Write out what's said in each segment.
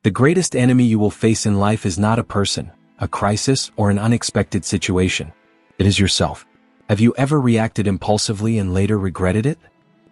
The greatest enemy you will face in life is not a person, a crisis, or an unexpected situation. It is yourself. Have you ever reacted impulsively and later regretted it?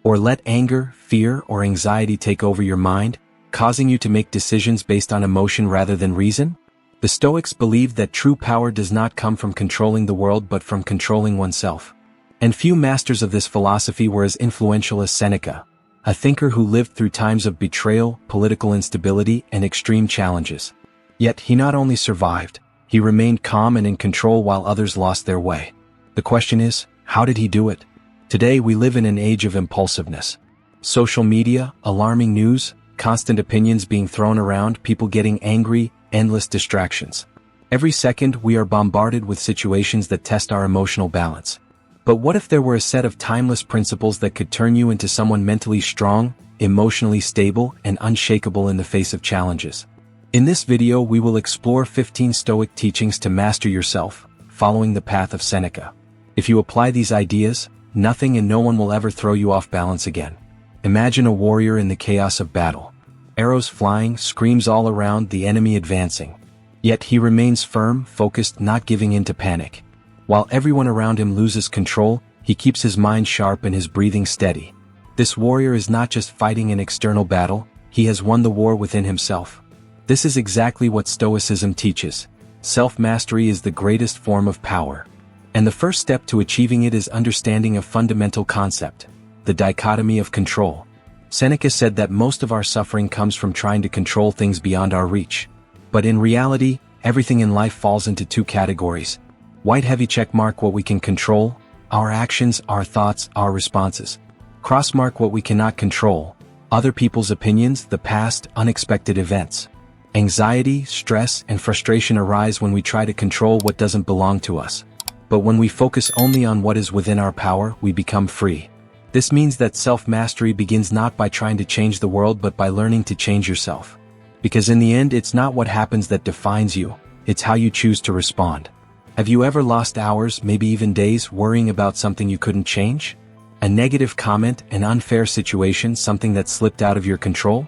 Or let anger, fear, or anxiety take over your mind, causing you to make decisions based on emotion rather than reason? The Stoics believed that true power does not come from controlling the world but from controlling oneself. And few masters of this philosophy were as influential as Seneca, a thinker who lived through times of betrayal, political instability, and extreme challenges. Yet he not only survived, he remained calm and in control while others lost their way. The question is, how did he do it? Today we live in an age of impulsiveness. Social media, alarming news, constant opinions being thrown around, people getting angry, endless distractions. Every second we are bombarded with situations that test our emotional balance. But what if there were a set of timeless principles that could turn you into someone mentally strong, emotionally stable, and unshakable in the face of challenges? In this video we will explore 15 Stoic teachings to master yourself, following the path of Seneca. If you apply these ideas, nothing and no one will ever throw you off balance again. Imagine a warrior in the chaos of battle. Arrows flying, screams all around, the enemy advancing. Yet he remains firm, focused, not giving in to panic. While everyone around him loses control, he keeps his mind sharp and his breathing steady. This warrior is not just fighting an external battle, he has won the war within himself. This is exactly what Stoicism teaches. Self-mastery is the greatest form of power. And the first step to achieving it is understanding a fundamental concept, the dichotomy of control. Seneca said that most of our suffering comes from trying to control things beyond our reach. But in reality, everything in life falls into two categories. White heavy check mark what we can control, our actions, our thoughts, our responses. Cross mark what we cannot control, other people's opinions, the past, unexpected events. Anxiety, stress, and frustration arise when we try to control what doesn't belong to us. But when we focus only on what is within our power, we become free. This means that self-mastery begins not by trying to change the world but by learning to change yourself. Because in the end, it's not what happens that defines you, it's how you choose to respond. Have you ever lost hours, maybe even days, worrying about something you couldn't change? A negative comment, an unfair situation, something that slipped out of your control?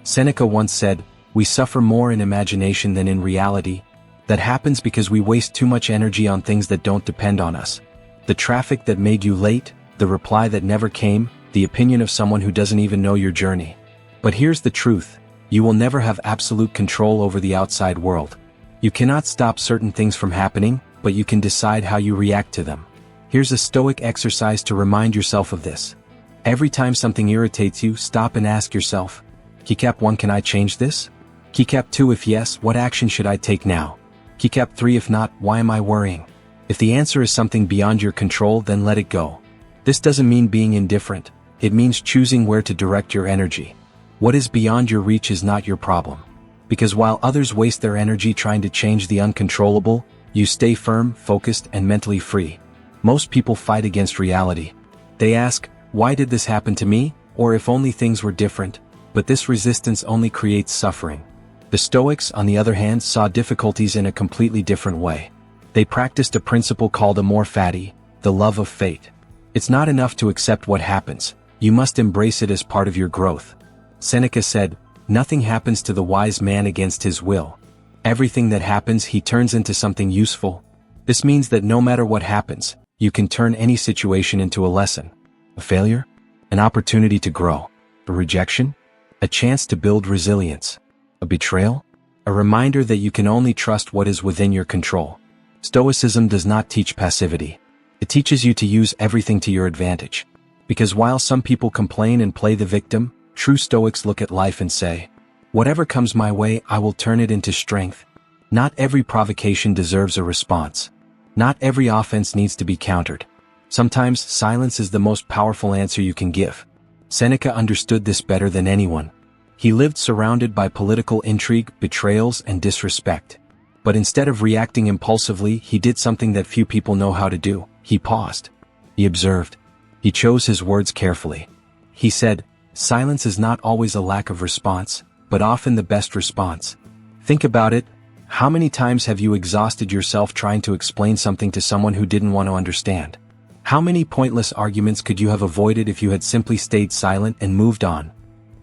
Seneca once said, "We suffer more in imagination than in reality." That happens because we waste too much energy on things that don't depend on us. The traffic that made you late, the reply that never came, the opinion of someone who doesn't even know your journey. But here's the truth, you will never have absolute control over the outside world. You cannot stop certain things from happening, but you can decide how you react to them. Here's a Stoic exercise to remind yourself of this. Every time something irritates you, stop and ask yourself, Keycap 1, can I change this? Keycap 2, if yes, what action should I take now? Keycap 3, if not, why am I worrying? If the answer is something beyond your control, then let it go. This doesn't mean being indifferent, it means choosing where to direct your energy. What is beyond your reach is not your problem. Because while others waste their energy trying to change the uncontrollable, you stay firm, focused, and mentally free. Most people fight against reality. They ask, why did this happen to me? Or if only things were different. But this resistance only creates suffering. The Stoics, on the other hand, saw difficulties in a completely different way. They practiced a principle called amor fati, the love of fate. It's not enough to accept what happens, you must embrace it as part of your growth. Seneca said, nothing happens to the wise man against his will. Everything that happens he turns into something useful. This means that no matter what happens, you can turn any situation into a lesson. A failure? An opportunity to grow. A rejection? A chance to build resilience. A betrayal? A reminder that you can only trust what is within your control. Stoicism does not teach passivity. It teaches you to use everything to your advantage. Because while some people complain and play the victim, true Stoics look at life and say, whatever comes my way, I will turn it into strength. Not every provocation deserves a response. Not every offense needs to be countered. Sometimes silence is the most powerful answer you can give. Seneca understood this better than anyone. He lived surrounded by political intrigue, betrayals, and disrespect. But instead of reacting impulsively, he did something that few people know how to do. He paused. He observed. He chose his words carefully. He said, silence is not always a lack of response, but often the best response. Think about it. How many times have you exhausted yourself trying to explain something to someone who didn't want to understand? How many pointless arguments could you have avoided if you had simply stayed silent and moved on?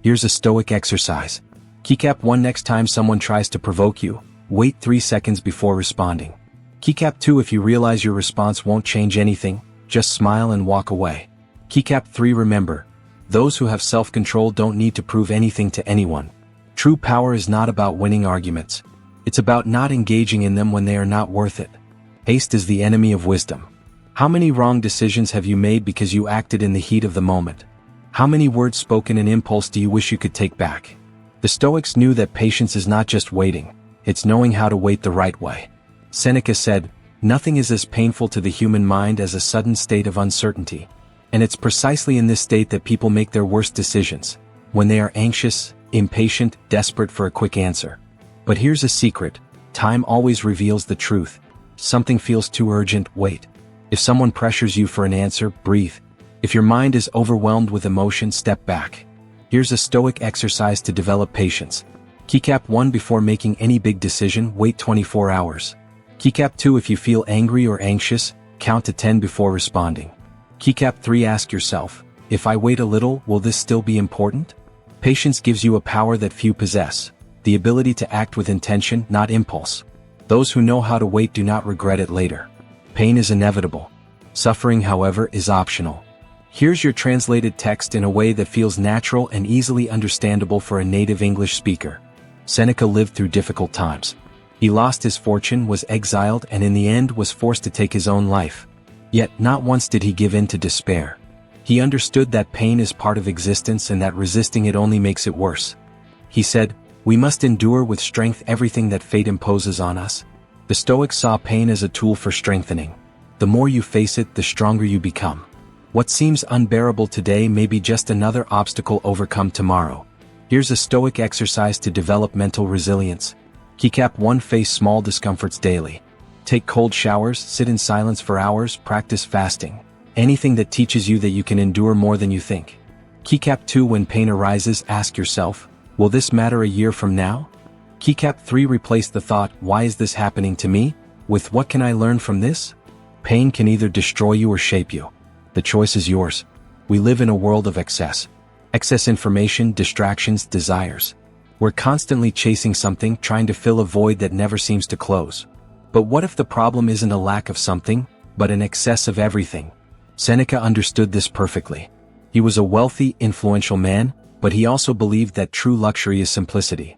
Here's a Stoic exercise. Keycap 1. Next time someone tries to provoke you, wait 3 seconds before responding. Keycap 2. If you realize your response won't change anything, just smile and walk away. Keycap 3. Remember, those who have self-control don't need to prove anything to anyone. True power is not about winning arguments. It's about not engaging in them when they are not worth it. Haste is the enemy of wisdom. How many wrong decisions have you made because you acted in the heat of the moment? How many words spoken in impulse do you wish you could take back? The Stoics knew that patience is not just waiting, it's knowing how to wait the right way. Seneca said, "Nothing is as painful to the human mind as a sudden state of uncertainty." And it's precisely in this state that people make their worst decisions, when they are anxious, impatient, desperate for a quick answer. But here's a secret: time always reveals the truth. Something feels too urgent, wait. If someone pressures you for an answer, breathe. If your mind is overwhelmed with emotion, step back. Here's a Stoic exercise to develop patience. Keycap 1. Before making any big decision, wait 24 hours. Keycap 2. If you feel angry or anxious, count to 10 before responding. Keycap 3. Ask yourself, if I wait a little, will this still be important? Patience gives you a power that few possess, the ability to act with intention, not impulse. Those who know how to wait do not regret it later. Pain is inevitable. Suffering, however, is optional. Here's your translated text in a way that feels natural and easily understandable for a native English speaker. Seneca lived through difficult times. He lost his fortune, was exiled, and in the end was forced to take his own life. Yet not once did he give in to despair. He understood that pain is part of existence and that resisting it only makes it worse. He said, "We must endure with strength everything that fate imposes on us." The Stoics saw pain as a tool for strengthening. The more you face it, the stronger you become. What seems unbearable today may be just another obstacle overcome tomorrow. Here's a Stoic exercise to develop mental resilience. Keycap 1. Face small discomforts daily. Take cold showers, sit in silence for hours, practice fasting. Anything that teaches you that you can endure more than you think. Keycap 2. When pain arises, ask yourself, will this matter a year from now? Keycap 3. Replace the thought, why is this happening to me, with what can I learn from this? Pain can either destroy you or shape you. The choice is yours. We live in a world of excess. Excess information, distractions, desires. We're constantly chasing something, trying to fill a void that never seems to close. But what if the problem isn't a lack of something, but an excess of everything? Seneca understood this perfectly. He was a wealthy, influential man, but he also believed that true luxury is simplicity.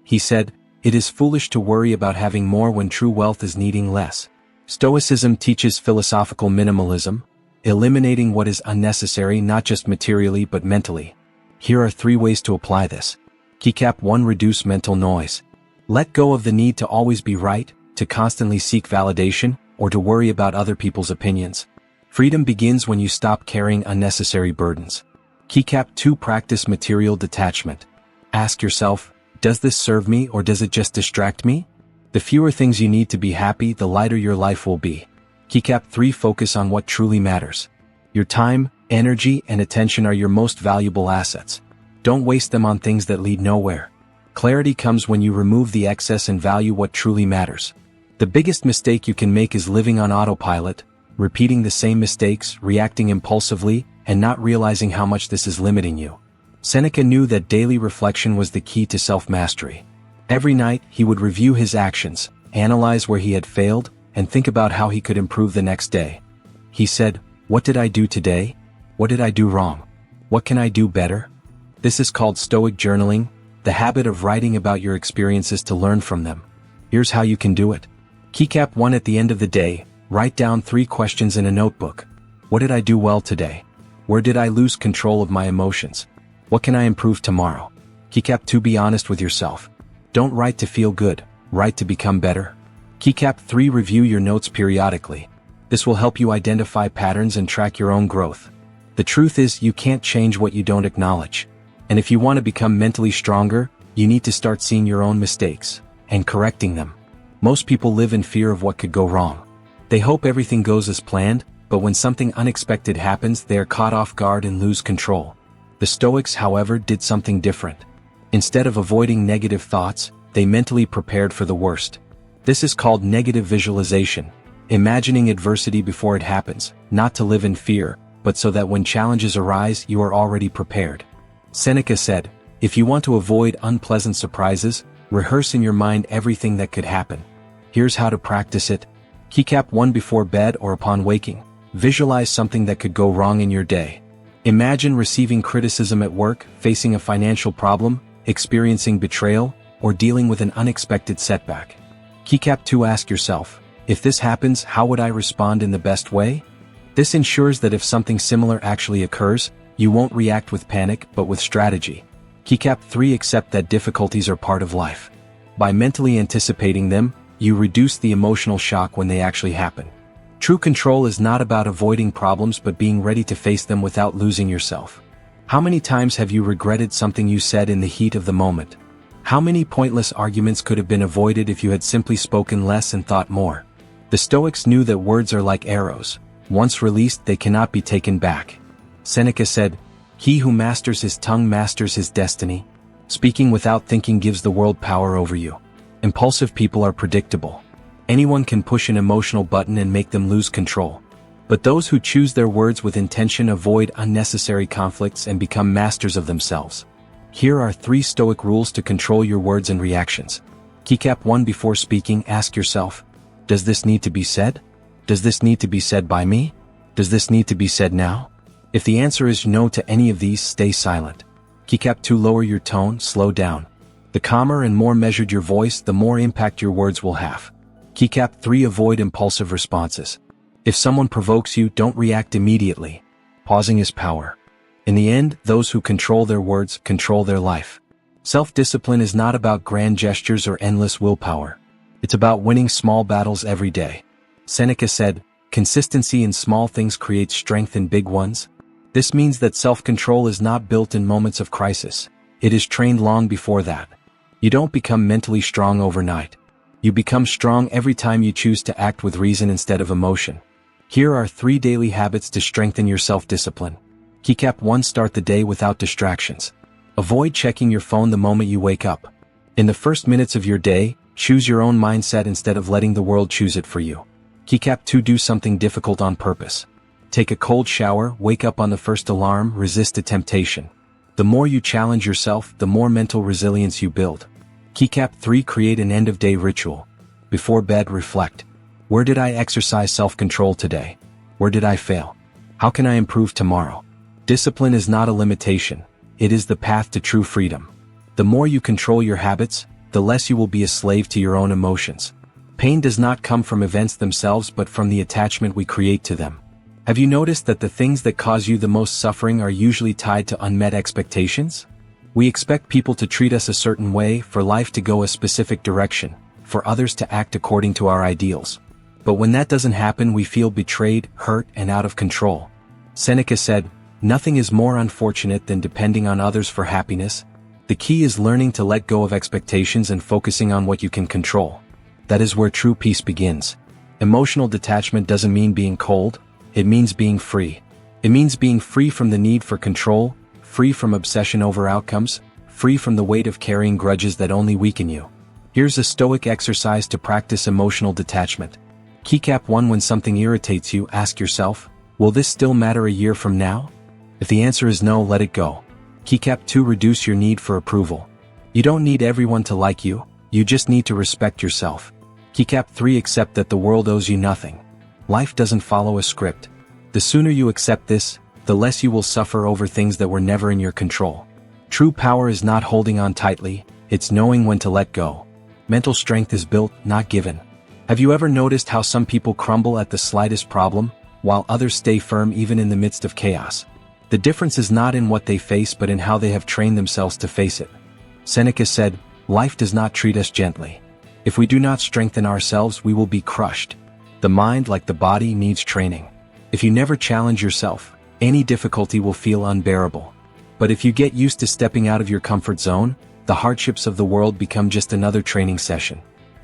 He said, "It is foolish to worry about having more when true wealth is needing less." Stoicism teaches philosophical minimalism, eliminating what is unnecessary not just materially but mentally. Here are 3 ways to apply this. Keycap 1. Reduce mental noise. Let go of the need to always be right, to constantly seek validation, or to worry about other people's opinions. Freedom begins when you stop carrying unnecessary burdens. Keycap 2. Practice material detachment. Ask yourself, does this serve me or does it just distract me? The fewer things you need to be happy, the lighter your life will be. Keycap 3. Focus on what truly matters. Your time, energy, and attention are your most valuable assets. Don't waste them on things that lead nowhere. Clarity comes when you remove the excess and value what truly matters. The biggest mistake you can make is living on autopilot, repeating the same mistakes, reacting impulsively, and not realizing how much this is limiting you. Seneca knew that daily reflection was the key to self-mastery. Every night, he would review his actions, analyze where he had failed, and think about how he could improve the next day. He said, "What did I do today? What did I do wrong? What can I do better?" This is called Stoic journaling, the habit of writing about your experiences to learn from them. Here's how you can do it. Keycap 1. At the end of the day, write down 3 questions in a notebook. What did I do well today? Where did I lose control of my emotions? What can I improve tomorrow? Keycap 2. Be honest with yourself. Don't write to feel good, write to become better. Keycap 3. Review your notes periodically. This will help you identify patterns and track your own growth. The truth is, you can't change what you don't acknowledge. And if you want to become mentally stronger, you need to start seeing your own mistakes and correcting them. Most people live in fear of what could go wrong. They hope everything goes as planned, but when something unexpected happens, they are caught off guard and lose control. The Stoics, however, did something different. Instead of avoiding negative thoughts, they mentally prepared for the worst. This is called negative visualization, imagining adversity before it happens, not to live in fear, but so that when challenges arise, you are already prepared. Seneca said, If you want to avoid unpleasant surprises, rehearse in your mind everything that could happen. Here's how to practice it. Keycap 1 before bed or upon waking. Visualize something that could go wrong in your day. Imagine receiving criticism at work, facing a financial problem, experiencing betrayal, or dealing with an unexpected setback. Keycap 2 ask yourself, if this happens, how would I respond in the best way? This ensures that if something similar actually occurs, you won't react with panic but with strategy. Keycap 3 accept that difficulties are part of life. By mentally anticipating them, you reduce the emotional shock when they actually happen. True control is not about avoiding problems but being ready to face them without losing yourself. How many times have you regretted something you said in the heat of the moment? How many pointless arguments could have been avoided if you had simply spoken less and thought more? The Stoics knew that words are like arrows. Once released, they cannot be taken back. Seneca said, "He who masters his tongue masters his destiny." Speaking without thinking gives the world power over you. Impulsive people are predictable. Anyone can push an emotional button and make them lose control. But those who choose their words with intention avoid unnecessary conflicts and become masters of themselves. Here are 3 Stoic rules to control your words and reactions. Keycap 1 before speaking, ask yourself, does this need to be said? Does this need to be said by me? Does this need to be said now? If the answer is no to any of these, stay silent. Keycap 2 lower your tone, slow down. The calmer and more measured your voice, the more impact your words will have. Keycap 3 avoid impulsive responses. If someone provokes you, don't react immediately. Pausing is power. In the end, those who control their words control their life. Self-discipline is not about grand gestures or endless willpower. It's about winning small battles every day. Seneca said, "Consistency in small things creates strength in big ones." This means that self-control is not built in moments of crisis. It is trained long before that. You don't become mentally strong overnight. You become strong every time you choose to act with reason instead of emotion. Here are 3 daily habits to strengthen your self-discipline. Keycap 1 start the day without distractions. Avoid checking your phone the moment you wake up. In the first minutes of your day, choose your own mindset instead of letting the world choose it for you. Keycap 2 do something difficult on purpose. Take a cold shower, wake up on the first alarm, resist a temptation. The more you challenge yourself, the more mental resilience you build. Keycap 3 create an end-of-day ritual. Before bed, reflect. Where did I exercise self-control today? Where did I fail? How can I improve tomorrow? Discipline is not a limitation. It is the path to true freedom. The more you control your habits, the less you will be a slave to your own emotions. Pain does not come from events themselves but from the attachment we create to them. Have you noticed that the things that cause you the most suffering are usually tied to unmet expectations? We expect people to treat us a certain way, for life to go a specific direction, for others to act according to our ideals. But when that doesn't happen, we feel betrayed, hurt, and out of control. Seneca said, "Nothing is more unfortunate than depending on others for happiness." The key is learning to let go of expectations and focusing on what you can control. That is where true peace begins. Emotional detachment doesn't mean being cold, it means being free. It means being free from the need for control, free from obsession over outcomes, free from the weight of carrying grudges that only weaken you. Here's a Stoic exercise to practice emotional detachment. Keycap 1 when something irritates you, ask yourself, will this still matter a year from now? If the answer is no, let it go. Keycap 2 reduce your need for approval. You don't need everyone to like you, you just need to respect yourself. Keycap 3 accept that the world owes you nothing. Life doesn't follow a script. The sooner you accept this, the less you will suffer over things that were never in your control. True power is not holding on tightly, it's knowing when to let go. Mental strength is built, not given. Have you ever noticed how some people crumble at the slightest problem, while others stay firm even in the midst of chaos? The difference is not in what they face but in how they have trained themselves to face it. Seneca said, "Life does not treat us gently. If we do not strengthen ourselves, we will be crushed." The mind, like the body, needs training. If you never challenge yourself, any difficulty will feel unbearable. But if you get used to stepping out of your comfort zone, the hardships of the world become just another training session.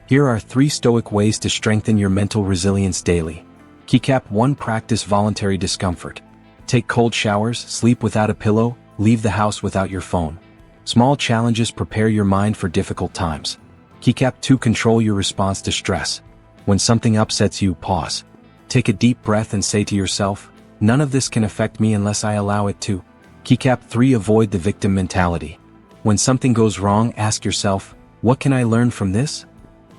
Here are 3 Stoic ways to strengthen your mental resilience daily. Keycap 1 practice voluntary discomfort. Take cold showers, sleep without a pillow, leave the house without your phone. Small challenges prepare your mind for difficult times. Keycap 2 control your response to stress. When something upsets you, pause. Take a deep breath and say to yourself, none of this can affect me unless I allow it to. Keycap 3 avoid the victim mentality. When something goes wrong, ask yourself, what can I learn from this?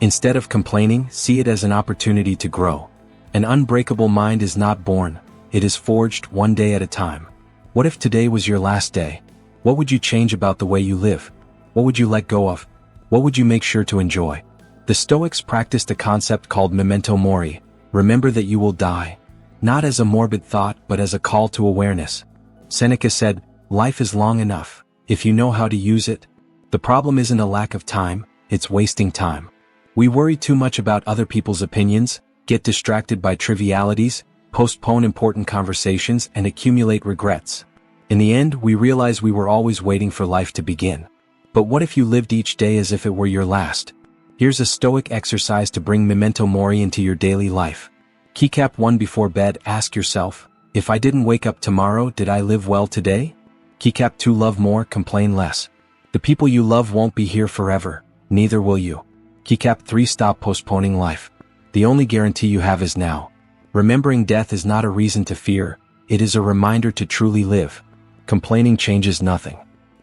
Instead of complaining, see it as an opportunity to grow. An unbreakable mind is not born, it is forged one day at a time. What if today was your last day? What would you change about the way you live? What would you let go of? What would you make sure to enjoy? The Stoics practiced a concept called Memento Mori, remember that you will die. Not as a morbid thought but as a call to awareness. Seneca said, life is long enough, if you know how to use it. The problem isn't a lack of time, it's wasting time. We worry too much about other people's opinions, get distracted by trivialities, postpone important conversations, and accumulate regrets. In the end, we realize we were always waiting for life to begin. But what if you lived each day as if it were your last? Here's a Stoic exercise to bring Memento Mori into your daily life. Keycap 1. Before bed, ask yourself, if I didn't wake up tomorrow, did I live well today? Keycap 2. Love more, complain less. The people you love won't be here forever, neither will you. Keycap 3. Stop postponing life. The only guarantee you have is now. Remembering death is not a reason to fear, it is a reminder to truly live. Complaining changes nothing.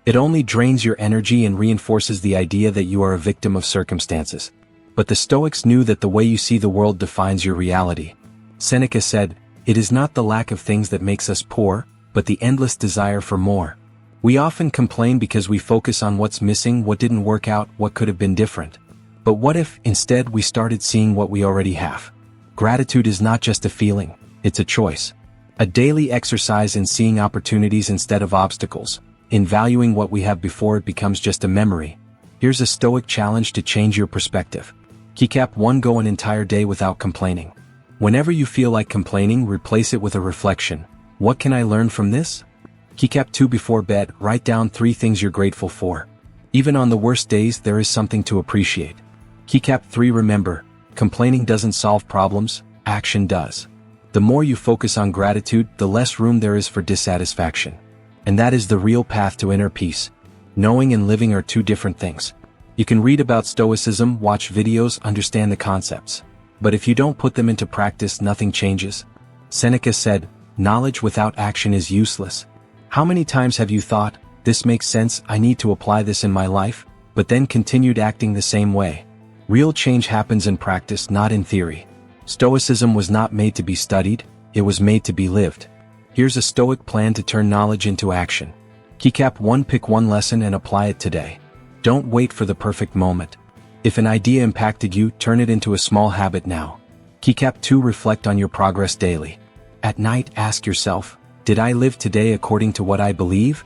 It only drains your energy and reinforces the idea that you are a victim of circumstances. But the Stoics knew that the way you see the world defines your reality. Seneca said, it is not the lack of things that makes us poor, but the endless desire for more. We often complain because we focus on what's missing, what didn't work out, what could have been different. But what if, instead, we started seeing what we already have? Gratitude is not just a feeling, it's a choice. A daily exercise in seeing opportunities instead of obstacles, in valuing what we have before it becomes just a memory. Here's a Stoic challenge to change your perspective. Keycap 1. Go an entire day without complaining. Whenever you feel like complaining, replace it with a reflection. What can I learn from this? Keycap 2. Before bed, write down 3 things you're grateful for. Even on the worst days, there is something to appreciate. Keycap 3. Remember, complaining doesn't solve problems, action does. The more you focus on gratitude, the less room there is for dissatisfaction. And that is the real path to inner peace. Knowing and living are 2 different things. You can read about Stoicism, watch videos, understand the concepts. But if you don't put them into practice, nothing changes. Seneca said, knowledge without action is useless. How many times have you thought, this makes sense, I need to apply this in my life, but then continued acting the same way? Real change happens in practice, not in theory. Stoicism was not made to be studied, it was made to be lived. Here's a Stoic plan to turn knowledge into action. Keycap 1. Pick one lesson and apply it today. Don't wait for the perfect moment. If an idea impacted you, turn it into a small habit now. Keycap 2. Reflect on your progress daily. At night, ask yourself, did I live today according to what I believe?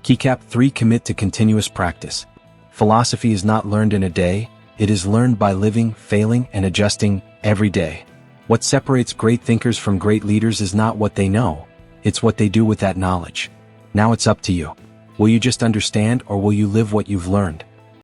Keycap 3. Commit to continuous practice. Philosophy is not learned in a day, it is learned by living, failing, and adjusting every day. What separates great thinkers from great leaders is not what they know, it's what they do with that knowledge. Now it's up to you. Will you just understand, or will you live what you've learned?